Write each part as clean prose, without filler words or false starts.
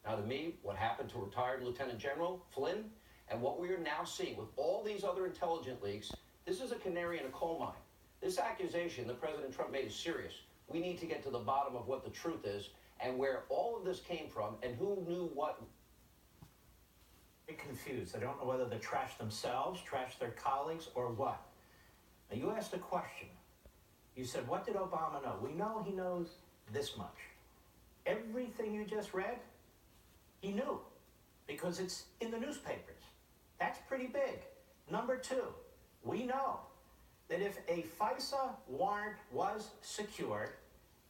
Now, to me, what happened to retired Lieutenant General Flynn and what we are now seeing with all these other intelligence leaks, this is a canary in a coal mine. This accusation that President Trump made is serious. We need to get to the bottom of what the truth is and where all of this came from and who knew what. Confused. I don't know whether they trash themselves, trash their colleagues, or what. Now, you asked a question. You said, what did Obama know? We know he knows this much. Everything you just read, he knew, because it's in the newspapers. That's pretty big. Number two, we know that if a FISA warrant was secured,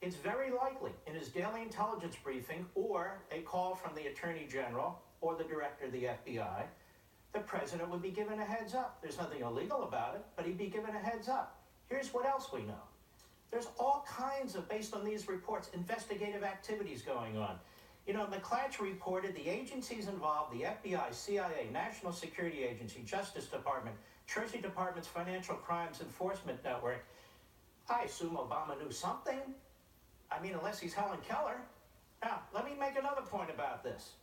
it's very likely in his daily intelligence briefing or a call from the Attorney General or the director of the FBI, the president would be given a heads up. There's nothing illegal about it, but he'd be given a heads up. Here's what else we know. There's all kinds of, based on these reports, investigative activities going on. You know, McClatchy reported the agencies involved, the FBI, CIA, National Security Agency, Justice Department, Treasury Department's Financial Crimes Enforcement Network. I assume Obama knew something. I mean, unless he's Helen Keller. Now, let me make another point about this.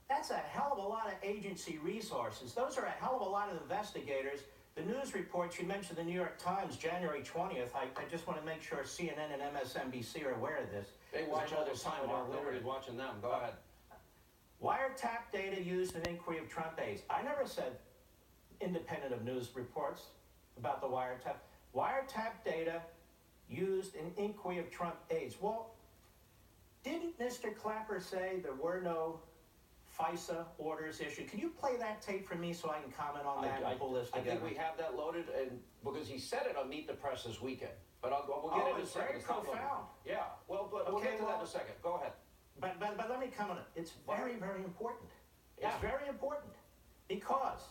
That's a hell of a lot of agency resources. Those are a hell of a lot of investigators. The news reports, you mentioned the New York Times, January 20th. I just want to make sure CNN and MSNBC are aware of this. They watch all the time. Nobody's watching them. Go ahead. Wiretap data used in inquiry of Trump aides. I never said independent of news reports about the wiretap. Wiretap data used in inquiry of Trump aides. Well, didn't Mr. Clapper say there were no FISA orders issued? Can you play that tape for me so I can comment on that and pull this together? I think we have that loaded, and because he said it on Meet the Press this weekend. But we'll get it in a second. Very profound. Yeah, well, but we'll get to that in a second. Go ahead. But let me comment. It's very, very important. Yeah. It's very important because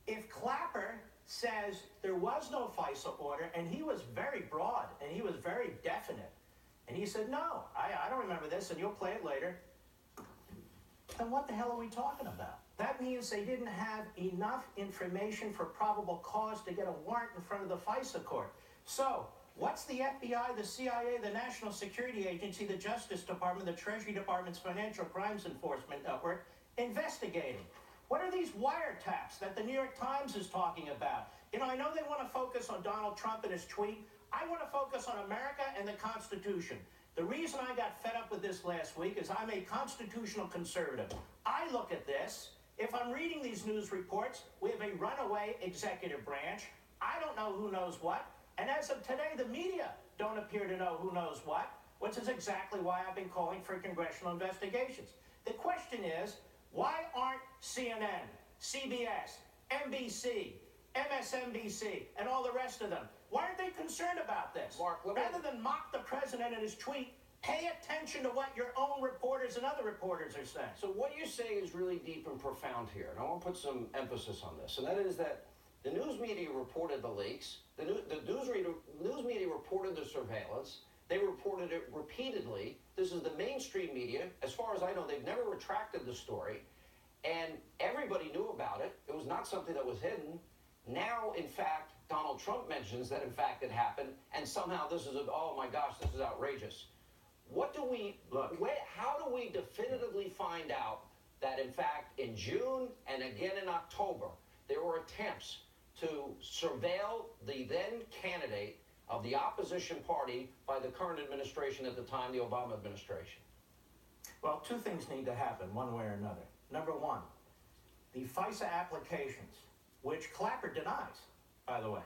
if Clapper says there was no FISA order, and he was very broad, and he was very definite, and he said, no, I don't remember this, and you'll play it later, then what the hell are we talking about? That means they didn't have enough information for probable cause to get a warrant in front of the FISA court. So, what's the FBI, the CIA, the National Security Agency, the Justice Department, the Treasury Department's Financial Crimes Enforcement Network investigating? What are these wiretaps that the New York Times is talking about? You know, I know they want to focus on Donald Trump and his tweet. I want to focus on America and the Constitution. The reason I got fed up with this last week is I'm a constitutional conservative. I look at this. If I'm reading these news reports, we have a runaway executive branch. I don't know who knows what. And as of today, the media don't appear to know who knows what, which is exactly why I've been calling for congressional investigations. The question is, why aren't CNN, CBS, NBC, MSNBC, and all the rest of them, why aren't they concerned about this? Mark, rather than mock the president and his tweet, pay attention to what your own reporters and other reporters are saying. So what you're saying is really deep and profound here, and I want to put some emphasis on this, and that is that the news media reported the leaks, the news media reported the surveillance, they reported it repeatedly. This is the mainstream media. As far as I know, they've never retracted the story, and everybody knew about it. It was not something that was hidden. Now, in fact, Donald Trump mentions that, in fact, it happened, and somehow this is, oh my gosh, this is outrageous. What do we, how do we definitively find out that, in fact, in June and again in October, there were attempts to surveil the then candidate of the opposition party by the current administration at the time, the Obama administration? Well, two things need to happen, one way or another. Number one, the FISA applications, which Clapper denies, by the way.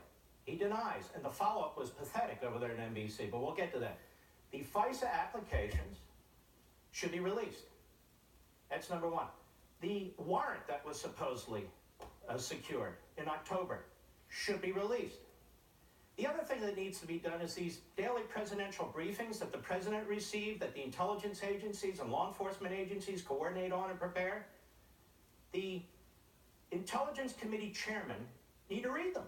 He denies, and the follow-up was pathetic over there at NBC, but we'll get to that. The FISA applications should be released. That's number one. The warrant that was supposedly secured in October should be released. The other thing that needs to be done is these daily presidential briefings that the president received, that the intelligence agencies and law enforcement agencies coordinate on and prepare. The Intelligence Committee chairman need to read them.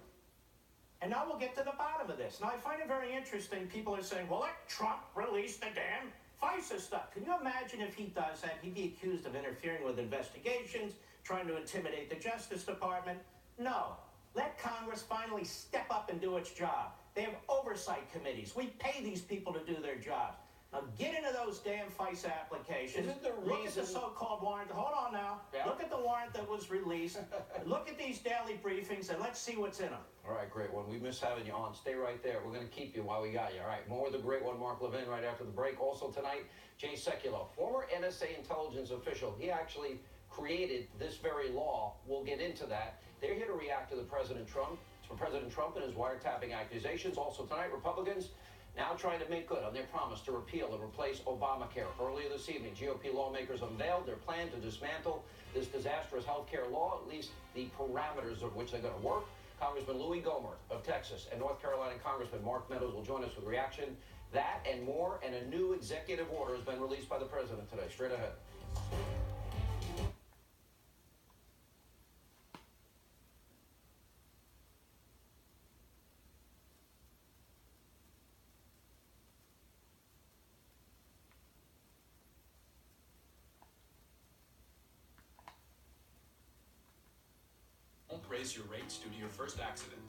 And now we'll get to the bottom of this. Now, I find it very interesting. People are saying, well, let Trump release the damn FISA stuff. Can you imagine if he does that? He'd be accused of interfering with investigations, trying to intimidate the Justice Department. No. Let Congress finally step up and do its job. They have oversight committees. We pay these people to do their jobs. Now get into those damn FISA applications. Isn't the Look at the reason- so-called warrant. Hold on now. Yeah. Look at the warrant that was released. Look at these daily briefings and let's see what's in them. All right, great one. We miss having you on. Stay right there. We're going to keep you while we got you. All right, more with the great one, Mark Levin, right after the break. Also tonight, Jay Sekulow, former NSA intelligence official. He actually created this very law. We'll get into that. They're here to react to President Trump and his wiretapping accusations. Also tonight, Republicans now trying to make good on their promise to repeal and replace Obamacare. Earlier this evening, GOP lawmakers unveiled their plan to dismantle this disastrous health care law, at least the parameters of which they're going to work. Congressman Louis Gohmert of Texas and North Carolina Congressman Mark Meadows will join us with reaction. That and more, and a new executive order has been released by the president today. Straight ahead. Raise your rates due to your first accident.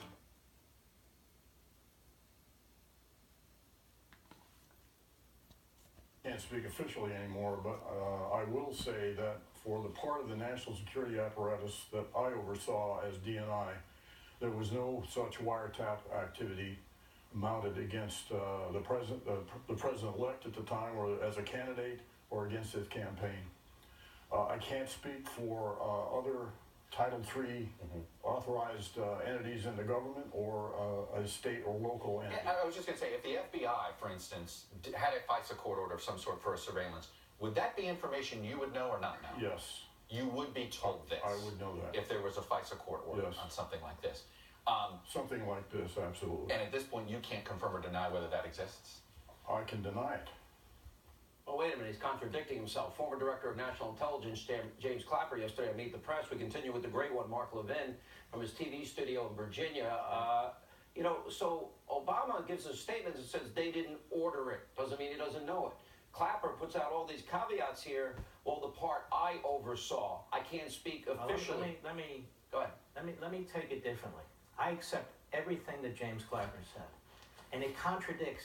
Can't speak officially anymore, but I will say that for the part of the national security apparatus that I oversaw as DNI, there was no such wiretap activity mounted against the president-elect at the time, or as a candidate, or against his campaign. I can't speak for other Title III authorized entities in the government or a state or local entity. I was just going to say, if the FBI, for instance, had a FISA court order of some sort for a surveillance, would that be information you would know or not know? Yes. You would be told this. I would know that. If there was a FISA court order Yes. on something like this. Something like this, absolutely. And at this point, you can't confirm or deny whether that exists? I can deny it. Oh, wait a minute, he's contradicting himself. Former Director of National Intelligence, James Clapper, yesterday on Meet the Press. We continue with the great one, Mark Levin, from his TV studio in Virginia. So Obama gives a statement that says they didn't order it. Doesn't mean he doesn't know it. Clapper puts out all these caveats here. Well, the part I oversaw, I can't speak officially. Let me Go ahead. Let me take it differently. I accept everything that James Clapper said, and it contradicts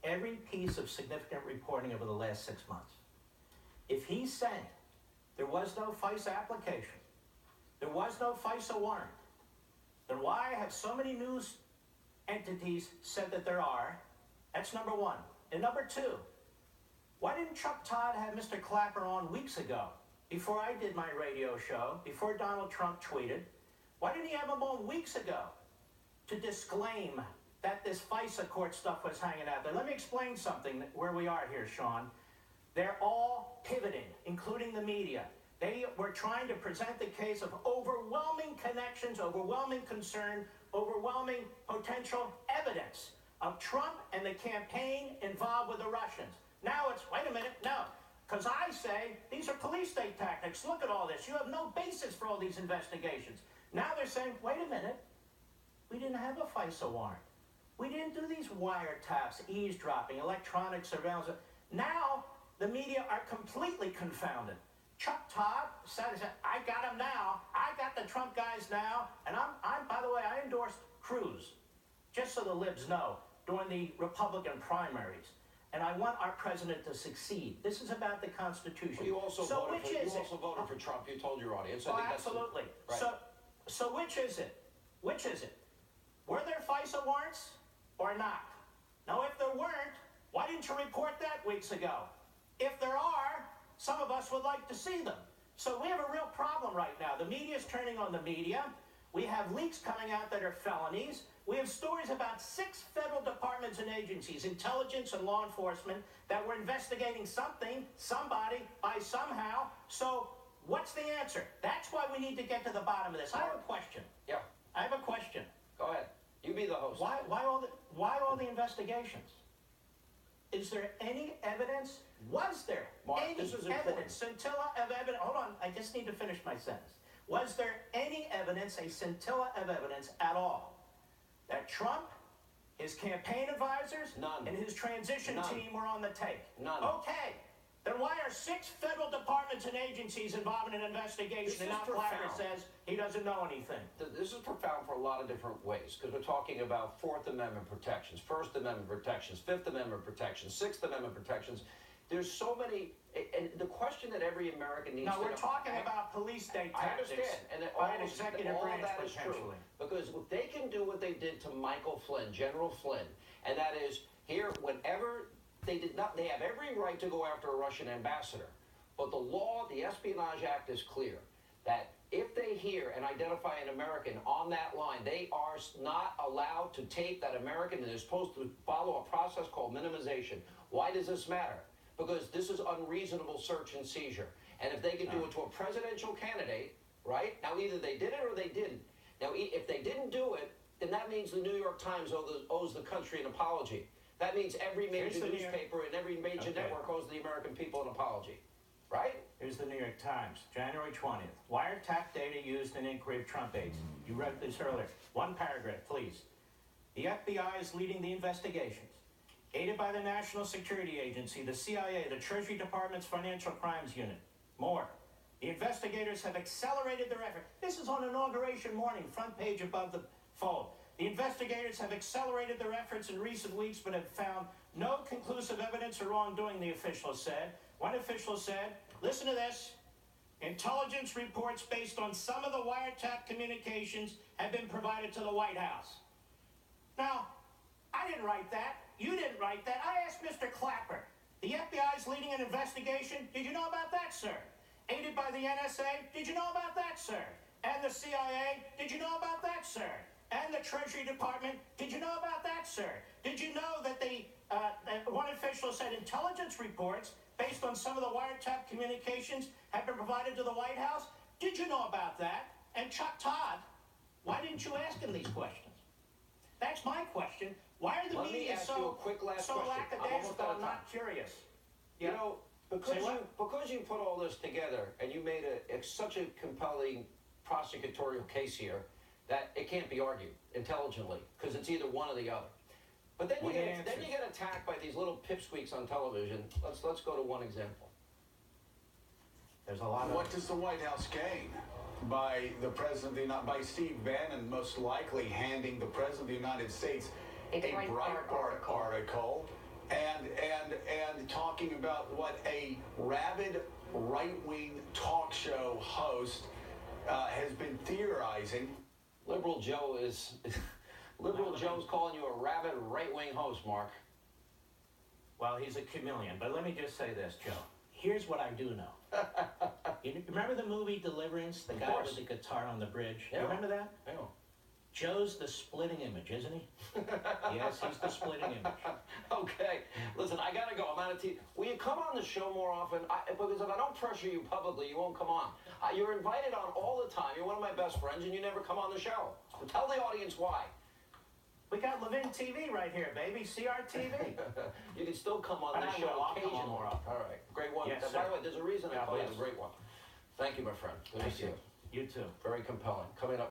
every piece of significant reporting over the last 6 months. If he's saying there was no FISA application, there was no FISA warrant, then why have so many news entities said that there are? That's number one. And number two, why didn't Chuck Todd have Mr. Clapper on weeks ago, before I did my radio show, before Donald Trump tweeted? Why didn't he have him on weeks ago to disclaim that this FISA court stuff was hanging out there? Let me explain something where we are here, Sean. They're all pivoting, including the media. They were trying to present the case of overwhelming connections, overwhelming concern, overwhelming potential evidence of Trump and the campaign involved with the Russians. Now it's, wait a minute, no. Because I say, these are police state tactics. Look at all this. You have no basis for all these investigations. Now they're saying, wait a minute, we didn't have a FISA warrant. We didn't do these wiretaps, eavesdropping, electronic surveillance. Now the media are completely confounded. Chuck Todd said, I got him now. I got the Trump guys now. And I'm by the way, I endorsed Cruz, just so the libs know, during the Republican primaries. And I want our president to succeed. This is about the Constitution. Well, you also so voted which for, is you it? also voted for Trump. You told your audience. I Oh, think that's absolutely. right. So which is it? Which is it? Were there FISA warrants or not? Now, if there weren't, why didn't you report that weeks ago? If there are, some of us would like to see them. So we have a real problem right now. The media is turning on the media. We have leaks coming out that are felonies. We have stories about 6 federal departments and agencies, intelligence and law enforcement, that were investigating something, somebody, by somehow. So what's the answer? That's why we need to get to the bottom of this. I have a question. Yeah. I have a question. Go ahead. You be the host. Why all the investigations? Is there any evidence? Was there Mark, any this is important. evidence, scintilla of evidence? Hold on, I just need to finish my sentence. Was there any evidence, a scintilla of evidence at all, that Trump, his campaign advisors, None. and his transition None. team were on the take? None. Okay, then why are 6 federal departments departments and agencies involved in an investigation, This and is now Clapper profound. says he doesn't know anything. This is profound for a lot of different ways, because we're talking about Fourth Amendment protections, First Amendment protections, Fifth Amendment protections, Sixth Amendment protections. There's so many, and the question that every American needs to Now, know. we're talking about police state I tactics understand, and that by an all of- executive all of branch, that is true. potentially. Because if they can do what they did to Michael Flynn, General Flynn, and that is here, whenever they did not, they have every right to go after a Russian ambassador. But the law, the Espionage Act is clear that if they hear and identify an American on that line, they are not allowed to take that American, and they're supposed to follow a process called minimization. Why does this matter? Because this is unreasonable search and seizure. And if they can do it to a presidential candidate, right? Now, either they did it or they didn't. Now, if they didn't do it, then that means the New York Times owes the country an apology. That means every Here's major the New York- newspaper and every major Okay. network owes the American people an apology, right? Here's the New York Times, January 20th. Wiretap data used in inquiry of Trump aides. You read this earlier. One paragraph, please. The FBI is leading the investigations, aided by the National Security Agency, the CIA, the Treasury Department's Financial Crimes Unit. More. The investigators have accelerated their effort. This is on inauguration morning, front page above the fold. The investigators have accelerated their efforts in recent weeks, but have found no conclusive evidence of wrongdoing, the official said. One official said, listen to this, intelligence reports based on some of the wiretap communications have been provided to the White House. Now, I didn't write that. You didn't write that. I asked Mr. Clapper. The FBI is leading an investigation. Did you know about that, sir? Aided by the NSA. Did you know about that, sir? And the CIA. Did you know about that, sir? And the Treasury Department. Did you know about that, sir? Did you know that one official said intelligence reports based on some of the wiretap communications have been provided to the White House? Did you know about that? And Chuck Todd, why didn't you ask him these questions? That's my question. Why are the Let me media ask you a quick last so question. I'm almost lackadaisical out of and time. not curious? You Yeah. know, Say what? because you put all this together and you made such a compelling prosecutorial case here that it can't be argued intelligently, because it's either one or the other. But then We you get get attacked by these little pipsqueaks on television. Let's go to one example. There's a lot of... What does the White House gain by the president, by Steve Bannon most likely handing the president of the United States a Breitbart article and talking about what a rabid right-wing talk show host has been theorizing? Liberal Joe is Liberal Joe's calling you a rabid right-wing host, Mark. Well, he's a chameleon. But let me just say this, Joe. Here's what I do know. You remember the movie Deliverance? The guy course. with the guitar on the bridge? Yeah. You remember that? Yeah. Joe's the splitting image, isn't he? Yes, he's the splitting image. Okay, listen, I gotta go. I'm out of tea. Will you come on the show more often? Because if I don't pressure you publicly, you won't come on. You're invited on all the time. You're one of my best friends, and you never come on the show. So tell the audience why. We got Levin TV right here, baby. CRTV. You can still come on And the I show will. I'll come on occasionally. more often. All right, great one. Yes, By sir. the way, there's a reason I God call you bless. the great one. Thank you, my friend. Good to Thank see you. you. You too. Very compelling. Coming up.